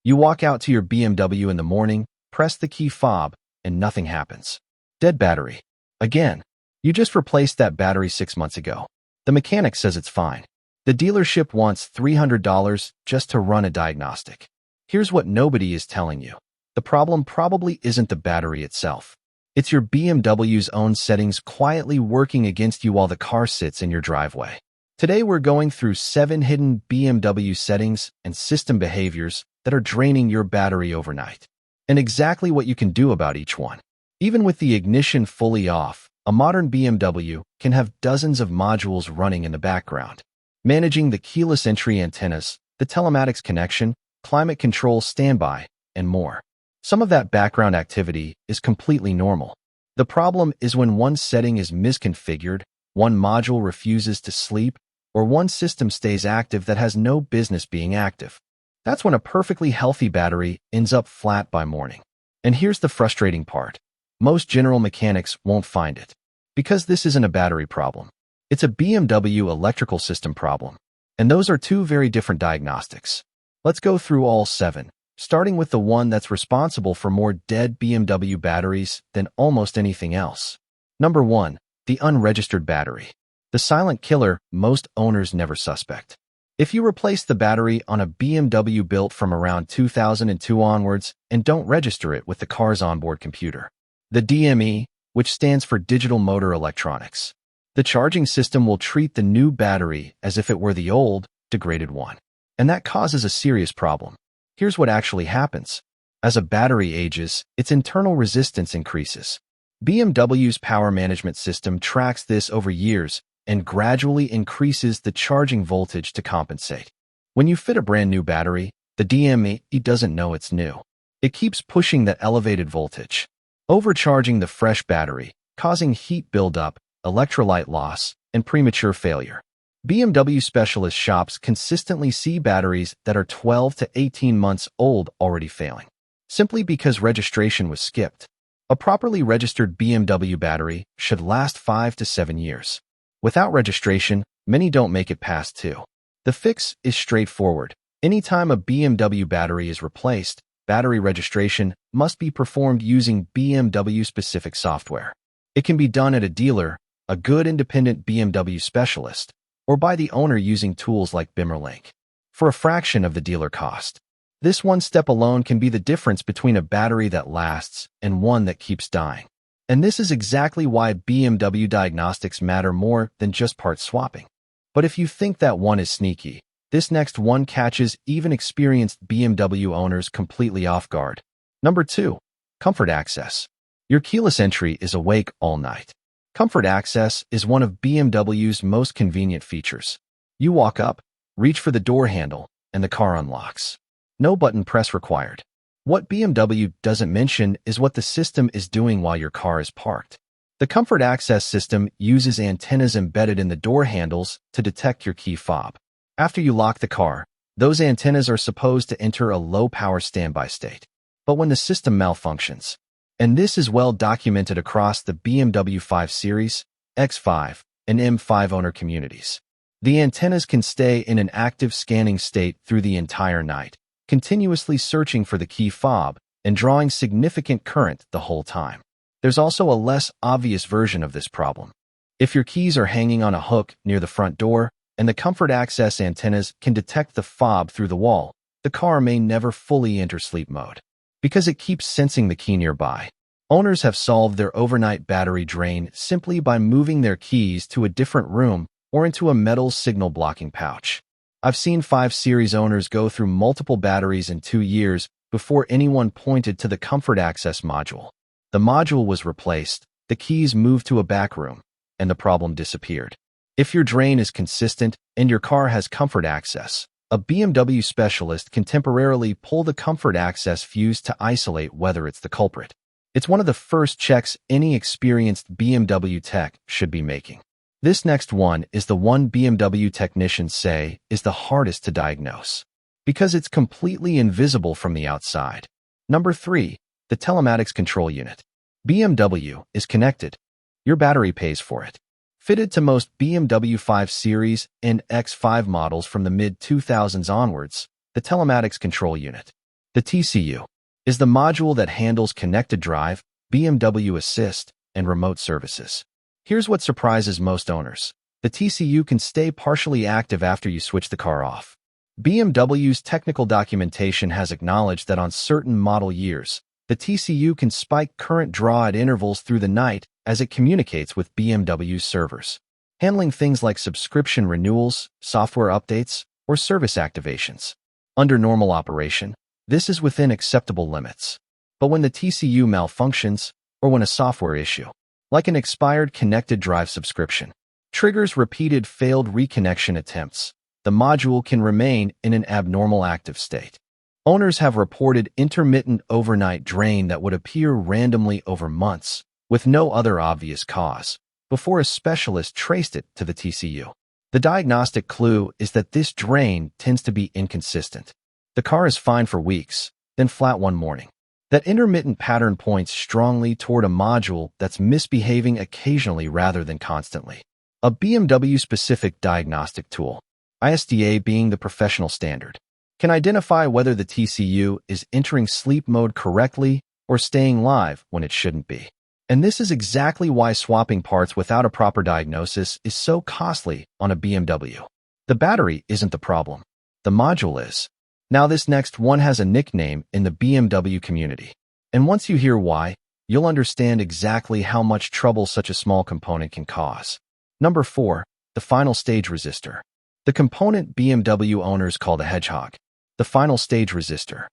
You walk out to your BMW in the morning, press the key fob, and nothing happens. Dead battery. Again. You just replaced that battery 6 months ago. The mechanic says it's fine. The dealership wants $300 just to run a diagnostic. Here's what nobody is telling you. The problem probably isn't the battery itself. It's your BMW's own settings quietly working against you while the car sits in your driveway. Today we're going through 7 hidden BMW settings and system behaviors that are draining your battery overnight, and exactly what you can do about each one. Even with the ignition fully off, a modern BMW can have dozens of modules running in the background, managing the keyless entry antennas, the telematics connection, climate control standby, and more. Some of that background activity is completely normal. The problem is when one setting is misconfigured, one module refuses to sleep, or one system stays active that has no business being active. That's when a perfectly healthy battery ends up flat by morning. And here's the frustrating part. Most general mechanics won't find it, because this isn't a battery problem. It's a BMW electrical system problem, and those are two very different diagnostics. Let's go through all 7, starting with the one that's responsible for more dead BMW batteries than almost anything else. Number 1, the unregistered battery. The silent killer most owners never suspect. If you replace the battery on a BMW built from around 2002 onwards and don't register it with the car's onboard computer, the DME, which stands for Digital Motor Electronics, the charging system will treat the new battery as if it were the old, degraded one. And that causes a serious problem. Here's what actually happens. As a battery ages, its internal resistance increases. BMW's power management system tracks this over years and gradually increases the charging voltage to compensate. When you fit a brand new battery, the DME doesn't know it's new. It keeps pushing that elevated voltage, overcharging the fresh battery, causing heat buildup, electrolyte loss, and premature failure. BMW specialist shops consistently see batteries that are 12 to 18 months old already failing, simply because registration was skipped. A properly registered BMW battery should last 5 to 7 years. Without registration, many don't make it past 2. The fix is straightforward. Anytime a BMW battery is replaced, battery registration must be performed using BMW-specific software. It can be done at a dealer, a good independent BMW specialist, or by the owner using tools like BimmerLink, for a fraction of the dealer cost. This one step alone can be the difference between a battery that lasts and one that keeps dying. And this is exactly why BMW diagnostics matter more than just part swapping. But if you think that one is sneaky, this next one catches even experienced BMW owners completely off guard. Number 2, comfort access. Your keyless entry is awake all night. Comfort access is one of BMW's most convenient features. You walk up, reach for the door handle, and the car unlocks. No button press required. What BMW doesn't mention is what the system is doing while your car is parked. The comfort access system uses antennas embedded in the door handles to detect your key fob. After you lock the car, those antennas are supposed to enter a low-power standby state. But when the system malfunctions, and this is well documented across the BMW 5 Series, X5, and M5 owner communities, the antennas can stay in an active scanning state through the entire night, continuously searching for the key fob and drawing significant current the whole time. There's also a less obvious version of this problem. If your keys are hanging on a hook near the front door and the comfort access antennas can detect the fob through the wall, the car may never fully enter sleep mode, because it keeps sensing the key nearby. Owners have solved their overnight battery drain simply by moving their keys to a different room or into a metal signal blocking pouch. I've seen 5 Series owners go through multiple batteries in 2 years before anyone pointed to the comfort access module. The module was replaced, the keys moved to a back room, and the problem disappeared. If your drain is consistent and your car has comfort access, a BMW specialist can temporarily pull the comfort access fuse to isolate whether it's the culprit. It's one of the first checks any experienced BMW tech should be making. This next one is the one BMW technicians say is the hardest to diagnose, because it's completely invisible from the outside. Number 3, the telematics control unit. BMW is connected. Your battery pays for it. Fitted to most BMW 5 Series and X5 models from the mid-2000s onwards, the telematics control unit, The TCU is the module that handles connected drive, BMW Assist, and remote services. Here's what surprises most owners. The TCU can stay partially active after you switch the car off. BMW's technical documentation has acknowledged that on certain model years, the TCU can spike current draw at intervals through the night as it communicates with BMW's servers, handling things like subscription renewals, software updates, or service activations. Under normal operation, this is within acceptable limits. But when the TCU malfunctions, or when a software issue, like an expired connected drive subscription, triggers repeated failed reconnection attempts, the module can remain in an abnormal active state. Owners have reported intermittent overnight drain that would appear randomly over months, with no other obvious cause, before a specialist traced it to the TCU. The diagnostic clue is that this drain tends to be inconsistent. The car is fine for weeks, then flat one morning. That intermittent pattern points strongly toward a module that's misbehaving occasionally rather than constantly. A BMW-specific diagnostic tool, ISDA being the professional standard, can identify whether the TCU is entering sleep mode correctly or staying live when it shouldn't be. And this is exactly why swapping parts without a proper diagnosis is so costly on a BMW. The battery isn't the problem. The module is. Now this next one has a nickname in the BMW community. And once you hear why, you'll understand exactly how much trouble such a small component can cause. Number 4. The final stage resistor. The component BMW owners call the hedgehog. The final stage resistor,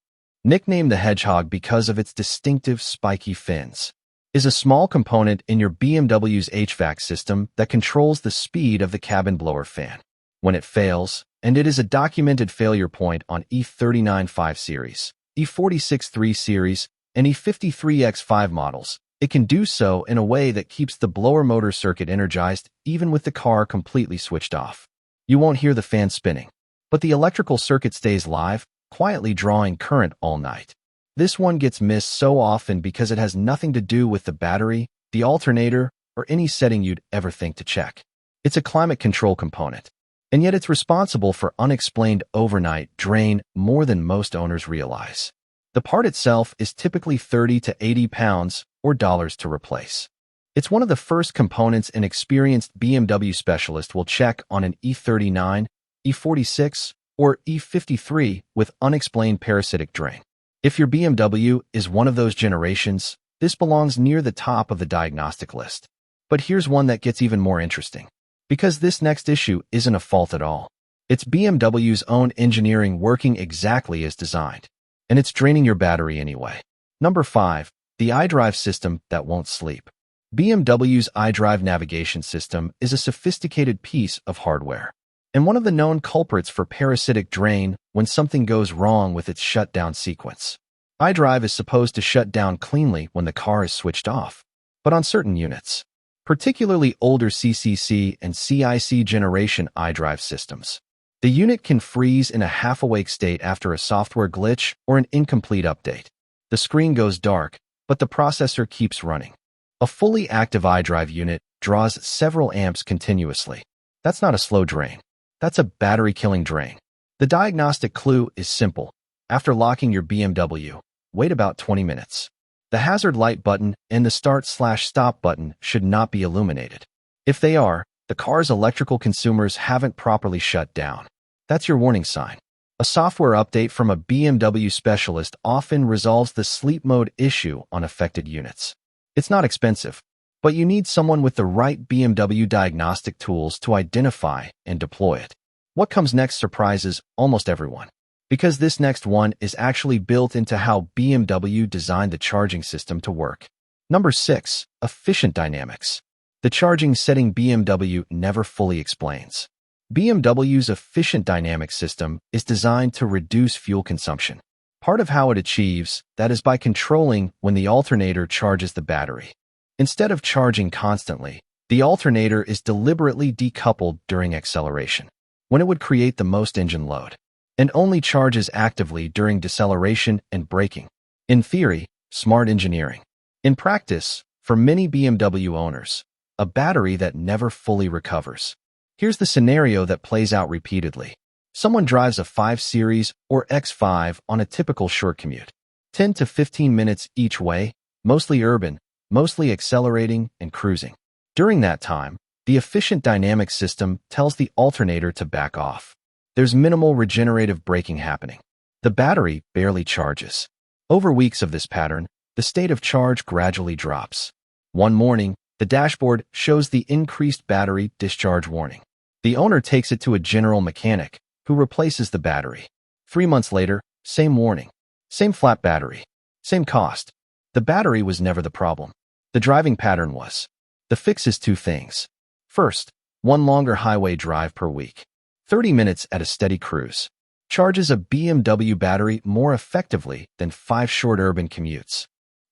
nicknamed the hedgehog because of its distinctive spiky fins, is a small component in your BMW's HVAC system that controls the speed of the cabin blower fan. When it fails, and it is a documented failure point on E39-5 series, E46-3 series, and E53X5 models, it can do so in a way that keeps the blower motor circuit energized even with the car completely switched off. You won't hear the fan spinning, but the electrical circuit stays live, quietly drawing current all night. This one gets missed so often because it has nothing to do with the battery, the alternator, or any setting you'd ever think to check. It's a climate control component, and yet it's responsible for unexplained overnight drain more than most owners realize. The part itself is typically 30 to 80 pounds or dollars to replace. It's one of the first components an experienced BMW specialist will check on an E39, E46, or E53 with unexplained parasitic drain. If your BMW is one of those generations, this belongs near the top of the diagnostic list. But here's one that gets even more interesting. Because this next issue isn't a fault at all. It's BMW's own engineering working exactly as designed. And it's draining your battery anyway. Number 5. The iDrive system that won't sleep. BMW's iDrive navigation system is a sophisticated piece of hardware, and one of the known culprits for parasitic drain when something goes wrong with its shutdown sequence. iDrive is supposed to shut down cleanly when the car is switched off, but on certain units, particularly older CCC and CIC generation iDrive systems, the unit can freeze in a half-awake state after a software glitch or an incomplete update. The screen goes dark, but the processor keeps running. A fully active iDrive unit draws several amps continuously. That's not a slow drain. That's a battery-killing drain. The diagnostic clue is simple. After locking your BMW, wait about 20 minutes. The hazard light button and the start/stop button should not be illuminated. If they are, the car's electrical consumers haven't properly shut down. That's your warning sign. A software update from a BMW specialist often resolves the sleep mode issue on affected units. It's not expensive, but you need someone with the right BMW diagnostic tools to identify and deploy it. What comes next surprises almost everyone, because this next one is actually built into how BMW designed the charging system to work. Number 6. Efficient dynamics. The charging setting BMW never fully explains. BMW's efficient dynamic system is designed to reduce fuel consumption. Part of how it achieves that is by controlling when the alternator charges the battery. Instead of charging constantly, the alternator is deliberately decoupled during acceleration, when it would create the most engine load, and only charges actively during deceleration and braking. In theory, smart engineering. In practice, for many BMW owners, a battery that never fully recovers. Here's the scenario that plays out repeatedly. Someone drives a 5 Series or X5 on a typical short commute. 10 to 15 minutes each way, mostly urban, mostly accelerating and cruising. During that time, the efficient dynamic system tells the alternator to back off. There's minimal regenerative braking happening. The battery barely charges. Over weeks of this pattern, the state of charge gradually drops. One morning, the dashboard shows the increased battery discharge warning. The owner takes it to a general mechanic, who replaces the battery. 3 months later, same warning. Same flat battery. Same cost. The battery was never the problem. The driving pattern was. The fix is 2 things. First, 1 longer highway drive per week. 30 minutes at a steady cruise. Charges a BMW battery more effectively than 5 short urban commutes.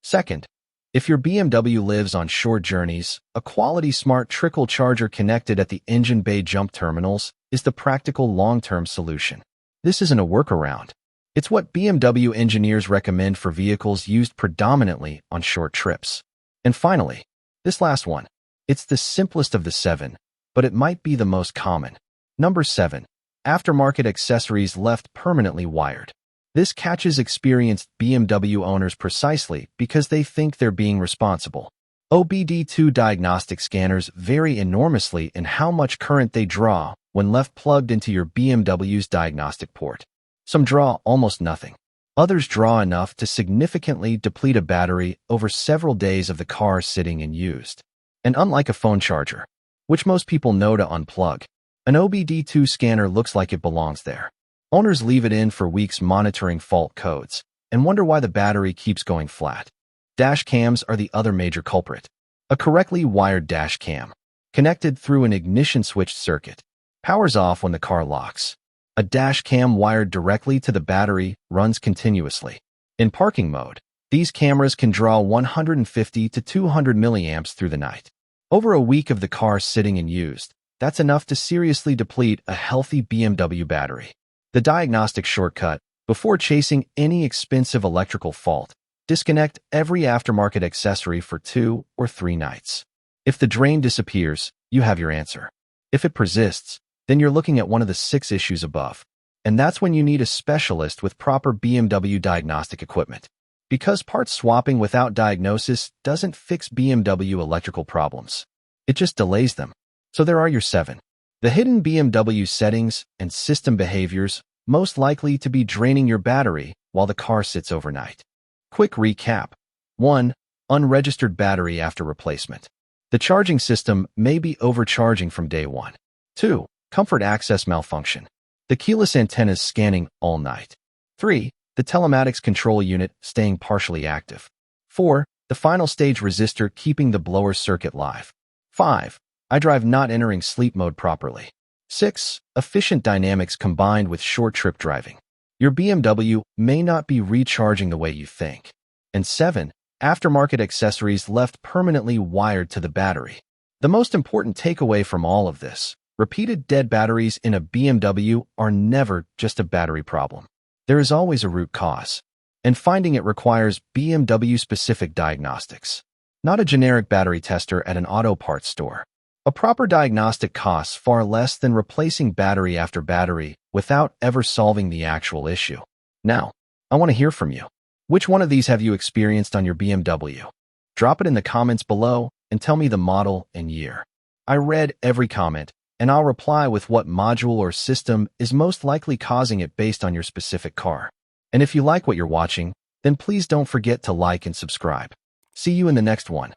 Second, if your BMW lives on short journeys, a quality smart trickle charger connected at the engine bay jump terminals is the practical long-term solution. This isn't a workaround. It's what BMW engineers recommend for vehicles used predominantly on short trips. And finally, this last one. It's the simplest of the 7, but it might be the most common. Number 7. Aftermarket accessories left permanently wired. This catches experienced BMW owners precisely because they think they're being responsible. OBD2 diagnostic scanners vary enormously in how much current they draw when left plugged into your BMW's diagnostic port. Some draw almost nothing. Others draw enough to significantly deplete a battery over several days of the car sitting and used. And unlike a phone charger, which most people know to unplug, an OBD2 scanner looks like it belongs there. Owners leave it in for weeks monitoring fault codes and wonder why the battery keeps going flat. Dash cams are the other major culprit. A correctly wired dash cam, connected through an ignition switch circuit, powers off when the car locks. A dash cam wired directly to the battery runs continuously. In parking mode, these cameras can draw 150 to 200 milliamps through the night. Over a week of the car sitting and used, that's enough to seriously deplete a healthy BMW battery. The diagnostic shortcut, before chasing any expensive electrical fault, disconnect every aftermarket accessory for 2 or 3 nights. If the drain disappears, you have your answer. If it persists, then you're looking at one of the 6 issues above. And that's when you need a specialist with proper BMW diagnostic equipment. Because parts swapping without diagnosis doesn't fix BMW electrical problems. It just delays them. So there are your 7. The hidden BMW settings and system behaviors most likely to be draining your battery while the car sits overnight. Quick recap. 1. Unregistered battery after replacement. The charging system may be overcharging from day 1. 2. Comfort access malfunction. The keyless antennas scanning all night. 3. The telematics control unit staying partially active. 4. The final stage resistor keeping the blower circuit live. 5. iDrive not entering sleep mode properly. 6. Efficient dynamics combined with short trip driving. Your BMW may not be recharging the way you think. And 7. Aftermarket accessories left permanently wired to the battery. The most important takeaway from all of this: repeated dead batteries in a BMW are never just a battery problem. There is always a root cause, and finding it requires BMW-specific diagnostics, not a generic battery tester at an auto parts store. A proper diagnostic costs far less than replacing battery after battery without ever solving the actual issue. Now, I want to hear from you. Which one of these have you experienced on your BMW? Drop it in the comments below and tell me the model and year. I read every comment, and I'll reply with what module or system is most likely causing it based on your specific car. And if you like what you're watching, then please don't forget to like and subscribe. See you in the next one.